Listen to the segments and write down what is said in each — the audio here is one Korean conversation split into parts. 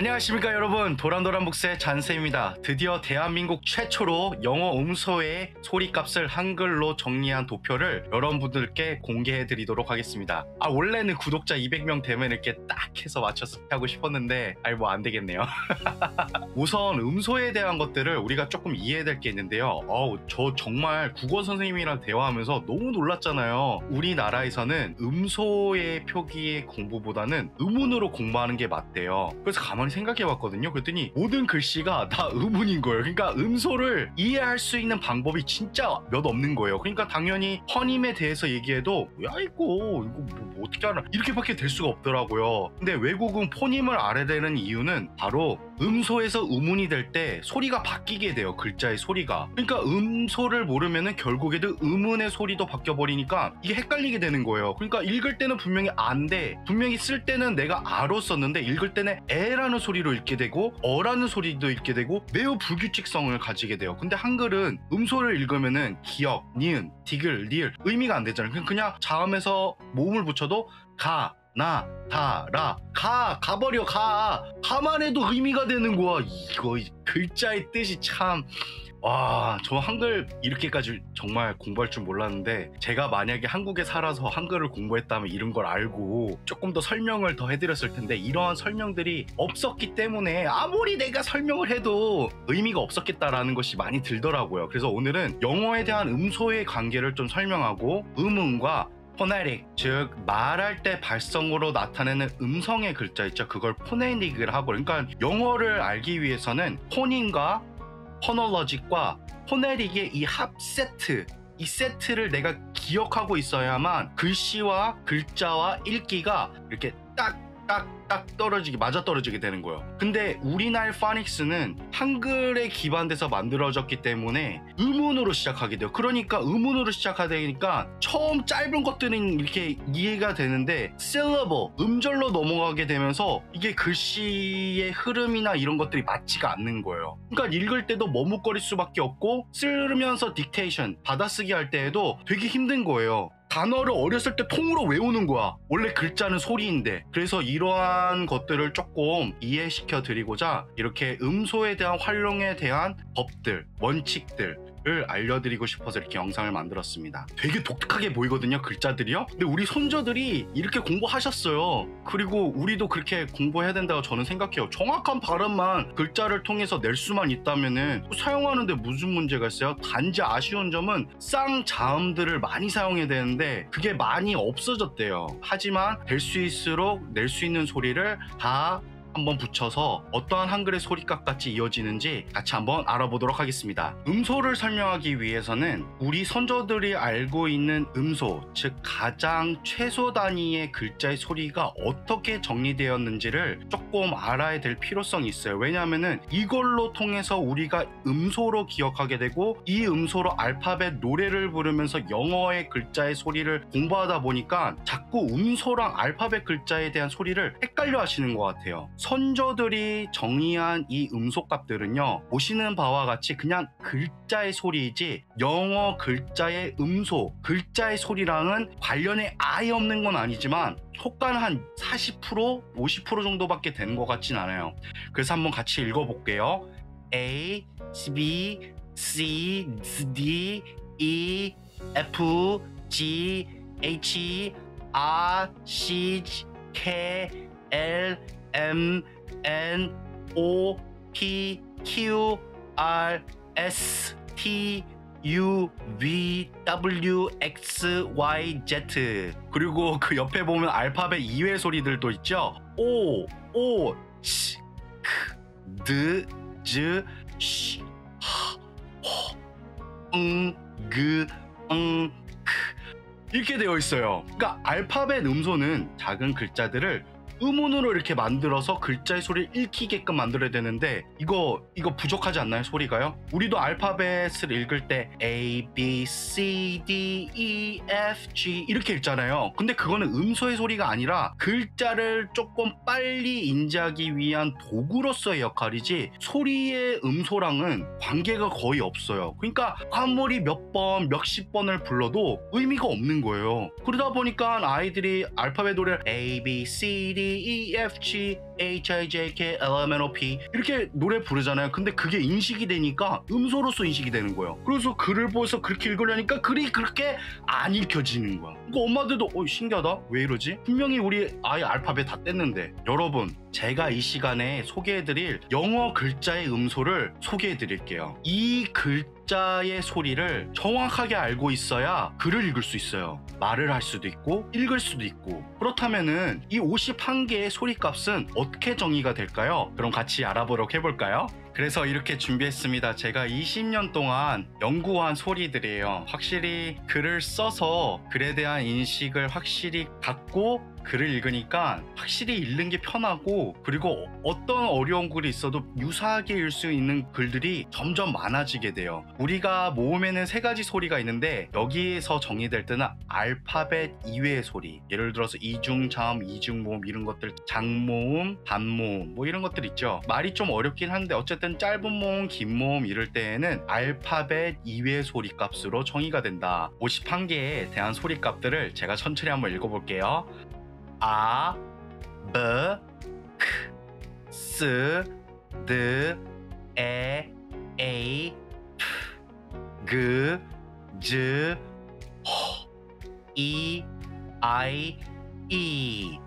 안녕하십니까 여러분, 도란도란북스의 잔쌤입니다. 드디어 대한민국 최초로 영어 음소의 소리값을 한글로 정리한 도표를 여러분들께 공개해 드리도록 하겠습니다. 원래는 구독자 200명 되면 이렇게 딱 해서 맞춰서 하고 싶었는데 뭐 안 되겠네요. 우선 음소에 대한 것들을 우리가 조금 이해해야 될 게 있는데요. 저 정말 국어 선생님이랑 대화하면서 너무 놀랐잖아요. 우리나라에서는 음소의 표기의 공부보다는 음운으로 공부하는 게 맞대요. 그래서 가만히 생각해봤거든요. 그랬더니 모든 글씨가 다 음운인 거예요. 그러니까 음소를 이해할 수 있는 방법이 진짜 몇 없는 거예요. 그러니까 당연히 퍼님에 대해서 얘기해도 이거 뭐 어떻게 알아, 이렇게밖에 될 수가 없더라고요. 근데 외국은 포님을 알아야 되는 이유는 바로 음소에서 음운이 될 때 소리가 바뀌게 돼요. 글자의 소리가. 그러니까 음소를 모르면은 결국에도 음운의 소리도 바뀌어버리니까 이게 헷갈리게 되는 거예요. 그러니까 읽을 때는 분명히 안데, 분명히 쓸 때는 내가 아로 썼는데 읽을 때는 에라는 소리로 읽게 되고 어라는 소리도 읽게 되고 매우 불규칙성을 가지게 돼요. 근데 한글은 음소를 읽으면은 기역, 니은, 디귿, 리을 의미가 안 되잖아요. 그냥 자음에서 모음을 붙여도 가, 나, 다, 라, 가버려, 가만 해도 의미가 되는 거야. 이거 글자의 뜻이 참, 저 한글 이렇게까지 정말 공부할 줄 몰랐는데, 제가 만약에 한국에 살아서 한글을 공부했다면 이런 걸 알고 조금 더 설명을 더 해드렸을 텐데, 이러한 설명들이 없었기 때문에 아무리 내가 설명을 해도 의미가 없었겠다라는 것이 많이 들더라고요. 그래서 오늘은 영어에 대한 음소의 관계를 좀 설명하고, 음운과 포네릭, 즉 말할 때 발성으로 나타내는 음성의 글자 있죠. 그걸 포네틱을 하고, 그러니까 영어를 알기 위해서는 포님과 포놀로직과 포네릭의 이 합 세트, 이 세트를 내가 기억하고 있어야만 글씨와 글자와 읽기가 이렇게 딱 떨어지게, 맞아떨어지게 되는 거예요. 근데 우리나라 파닉스는 한글에 기반돼서 만들어졌기 때문에 음운으로 시작하게 돼요. 그러니까 음운으로 시작하다 보니까 처음 짧은 것들은 이렇게 이해가 되는데 syllable, 음절로 넘어가게 되면서 이게 글씨의 흐름이나 이런 것들이 맞지가 않는 거예요. 그러니까 읽을 때도 머뭇거릴 수밖에 없고, 쓰면서 딕테이션, 받아쓰기 할 때에도 되게 힘든 거예요. 단어를 어렸을 때 통으로 외우는 거야. 원래 글자는 소리인데. 그래서 이러한 것들을 조금 이해시켜 드리고자 이렇게 음소에 대한 활용에 대한 법들, 원칙들을 알려드리고 싶어서 이렇게 영상을 만들었습니다. 되게 독특하게 보이거든요, 글자들이요. 근데 우리 손자들이 이렇게 공부하셨어요. 그리고 우리도 그렇게 공부해야 된다고 저는 생각해요. 정확한 발음만 글자를 통해서 낼 수만 있다면은 사용하는데 무슨 문제가 있어요? 단지 아쉬운 점은 쌍자음들을 많이 사용해야 되는데 그게 많이 없어졌대요. 하지만 될 수 있을수록 낼 수 있는 소리를 다 한번 붙여서 어떠한 한글의 소리값 같이 이어지는지 같이 한번 알아보도록 하겠습니다. 음소를 설명하기 위해서는 우리 선조들이 알고 있는 음소, 즉 가장 최소 단위의 글자의 소리가 어떻게 정리되었는지를 조금 알아야 될 필요성이 있어요. 왜냐하면은 이걸로 통해서 우리가 음소로 기억하게 되고, 이 음소로 알파벳 노래를 부르면서 영어의 글자의 소리를 공부하다 보니까 자꾸 음소랑 알파벳 글자에 대한 소리를 헷갈려 하시는 것 같아요. 선조들이 정의한 이 음소값들은요, 보시는 바와 같이 그냥 글자의 소리이지 영어 글자의 음소, 글자의 소리랑은 관련이 아예 없는 건 아니지만 효과는 한 40%, 50% 정도밖에 되는 것 같진 않아요. 그래서 한번 같이 읽어볼게요. A, B, C, D, E, F, G, H, R, C, K, L, M, N, O, P, Q, R, S, T, U, V, W, X, Y, Z. 그리고 그 옆에 보면 알파벳 2회 소리들도 있죠. O, O, 시, 크, 드, 즈, 시, 하, 호, 그, 크. 이렇게 되어 있어요. 그러니까 알파벳 음소는 작은 글자들을 음운으로 이렇게 만들어서 글자의 소리를 읽히게끔 만들어야 되는데, 이거 부족하지 않나요, 소리가요? 우리도 알파벳을 읽을 때 A, B, C, D, E, F, G 이렇게 읽잖아요. 근데 그거는 음소의 소리가 아니라 글자를 조금 빨리 인지하기 위한 도구로서의 역할이지 소리의 음소랑은 관계가 거의 없어요. 그러니까 아무리 몇 번, 몇십 번을 불러도 의미가 없는 거예요. 그러다 보니까 아이들이 알파벳 노래를 A, B, C, D, E, F, G, HIJKLMNOP 이렇게 노래 부르잖아요. 근데 그게 인식이 되니까 음소로서 인식이 되는 거예요. 그래서 글을 보면서 그렇게 읽으려니까 글이 그렇게 안 읽혀지는 거야. 그러니까 엄마들도 신기하다, 왜 이러지? 분명히 우리 아이 알파벳 다 뗐는데. 여러분, 제가 이 시간에 소개해드릴 영어 글자의 음소를 소개해드릴게요. 이 글자의 소리를 정확하게 알고 있어야 글을 읽을 수 있어요. 말을 할 수도 있고 읽을 수도 있고. 그렇다면은 이 51개의 소리값은 어떻게 정의가 될까요? 그럼 같이 알아보도록 해볼까요? 그래서 이렇게 준비했습니다. 제가 20년 동안 연구한 소리들이에요. 확실히 글을 써서 글에 대한 인식을 확실히 갖고 글을 읽으니까 확실히 읽는 게 편하고, 그리고 어떤 어려운 글이 있어도 유사하게 읽을 수 있는 글들이 점점 많아지게 돼요. 우리가 모음에는 3가지 소리가 있는데 여기에서 정의될 때는 알파벳 이외의 소리, 예를 들어서 이중자음, 이중모음 이런 것들, 장모음, 단모음 뭐 이런 것들 있죠. 말이 좀 어렵긴 한데 어쨌든 짧은 모음, 긴 모음 이럴 때에는 알파벳 이외의 소리값으로 정의가 된다. 51개에 대한 소리값들을 제가 천천히 한번 읽어볼게요. 아, 브, 크, 스, 드, 에, 에이, 프, 그, 즈, 허, 이, 아이, 이,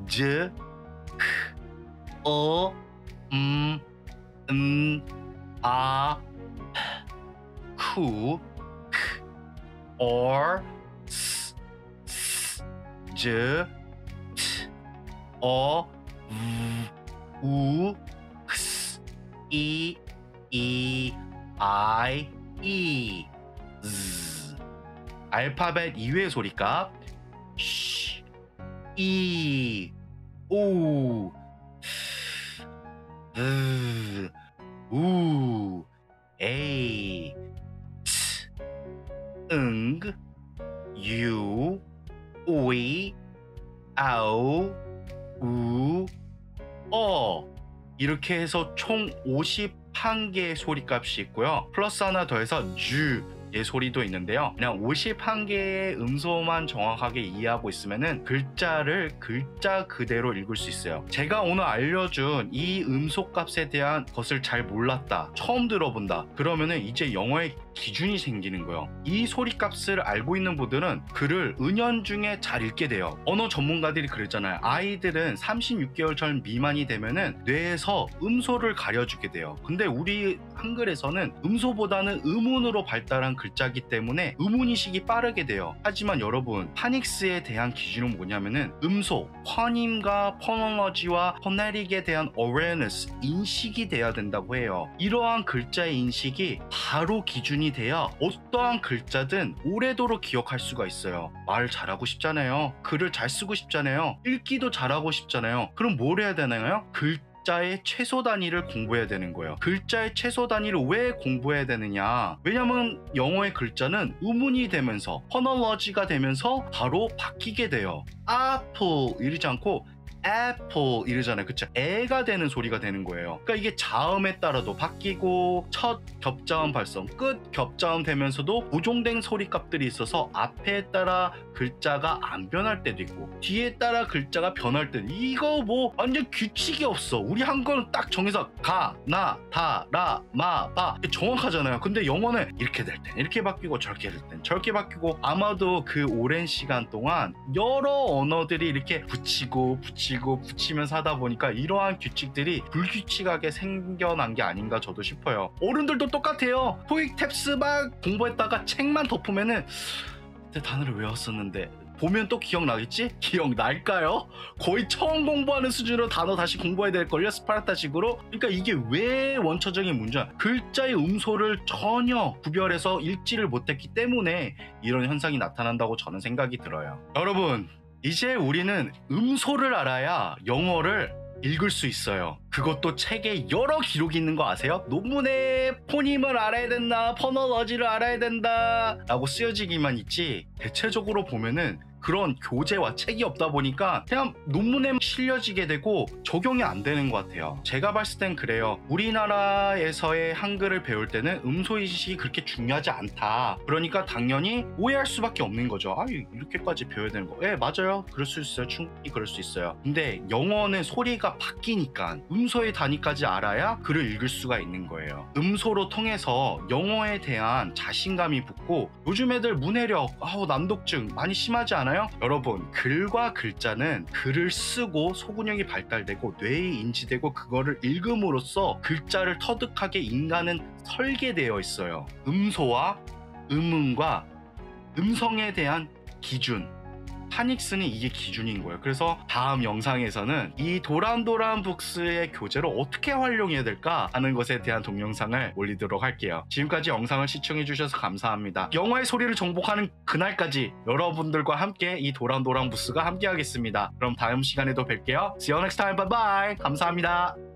즈, 크, 어, 아, 쿠, 크, or, 스, 즈, 어, 우, 크스, 이, 아이, 이, 즈. 알파벳 이외의 소리값 쉬, 이, 오, 으, 우, 에이, 츠, 응, 유, 오이, 아우, 우, 이렇게 해서 총 51개의 소리값이 있고요. 플러스 하나 더해서 의 소리도 있는데요. 그냥 51개의 음소만 정확하게 이해하고 있으면은 글자를 글자 그대로 읽을 수 있어요. 제가 오늘 알려준 이 음소 값에 대한 것을 잘 몰랐다, 처음 들어본다, 그러면은 이제 영어의 기준이 생기는 거예요. 이 소리 값을 알고 있는 분들은 글을 은연중에 잘 읽게 돼요. 언어 전문가들이 그랬잖아요. 아이들은 36개월 전 미만이 되면은 뇌에서 음소를 가려주게 돼요. 근데 우리 한글에서는 음소보다는 음운으로 발달한 글자이기 때문에 음운이식이 빠르게 돼요. 하지만 여러분, 파닉스에 대한 기준은 뭐냐면은 음소, 퍼님과 퍼널러지와 퍼네릭에 대한 awareness, 인식이 돼야 된다고 해요. 이러한 글자의 인식이 바로 기준이 돼야 어떠한 글자든 오래도록 기억할 수가 있어요. 말 잘하고 싶잖아요. 글을 잘 쓰고 싶잖아요. 읽기도 잘하고 싶잖아요. 그럼 뭘 해야 되나요? 글자의 최소 단위를 공부해야 되는 거예요. 글자의 최소 단위를 왜 공부해야 되느냐? 왜냐면 영어의 글자는 음운이 되면서 퍼널러지가 되면서 바로 바뀌게 돼요. apple 이러지 않고 apple 이러잖아요. 그쵸? 애가 되는 소리가 되는 거예요. 그러니까 이게 자음에 따라도 바뀌고, 첫 겹자음 발성, 끝 겹자음 되면서도 고정된 소리값들이 있어서 앞에 따라 글자가 안 변할 때도 있고 뒤에 따라 글자가 변할 때도, 이거 뭐 완전 규칙이 없어. 우리 한글은 딱 정해서 가, 나, 다, 라, 마, 바 정확하잖아요. 근데 영어는 이렇게 될 땐 이렇게 바뀌고 저렇게 될 땐 저렇게 바뀌고, 아마도 그 오랜 시간 동안 여러 언어들이 이렇게 붙이면서 하다 보니까 이러한 규칙들이 불규칙하게 생겨난 게 아닌가 저도 싶어요. 어른들도 똑같아요. 토익 탭스 막 공부했다가 책만 덮으면은 그때 단어를 외웠었는데 보면 또 기억나겠지? 기억날까요? 거의 처음 공부하는 수준으로 단어 다시 공부해야 될걸요? 스파르타식으로? 그러니까 이게 왜 원초적인 문제야? 글자의 음소를 전혀 구별해서 읽지를 못했기 때문에 이런 현상이 나타난다고 저는 생각이 들어요. 여러분, 이제 우리는 음소를 알아야 영어를 읽을 수 있어요. 그것도 책에 여러 기록이 있는 거 아세요? 논문에 포님을 알아야 된다, 퍼널러지를 알아야 된다 라고 쓰여지기만 있지, 대체적으로 보면은 그런 교재와 책이 없다 보니까 그냥 논문에 실려지게 되고 적용이 안 되는 것 같아요. 제가 봤을 땐 그래요. 우리나라에서의 한글을 배울 때는 음소인식이 그렇게 중요하지 않다. 그러니까 당연히 오해할 수밖에 없는 거죠. 아, 이렇게까지 배워야 되는 거. 예, 맞아요. 그럴 수 있어요. 충분히 그럴 수 있어요. 근데 영어는 소리가 바뀌니까 음소의 단위까지 알아야 글을 읽을 수가 있는 거예요. 음소로 통해서 영어에 대한 자신감이 붙고 요즘 애들 문해력, 난독증 많이 심하지 않아요? 여러분, 글과 글자는 글을 쓰고 소근육이 발달되고 뇌에 인지되고 그거를 읽음으로써 글자를 터득하게 인간은 설계되어 있어요. 음소와 음음과 음성에 대한 기준, 파닉스는 이게 기준인 거예요. 그래서 다음 영상에서는 이 도란도란 북스의 교재를 어떻게 활용해야 될까 하는 것에 대한 동영상을 올리도록 할게요. 지금까지 영상을 시청해 주셔서 감사합니다. 영어의 소리를 정복하는 그날까지 여러분들과 함께 이 도란도란 북스가 함께 하겠습니다. 그럼 다음 시간에도 뵐게요. See you next time. Bye bye. 감사합니다.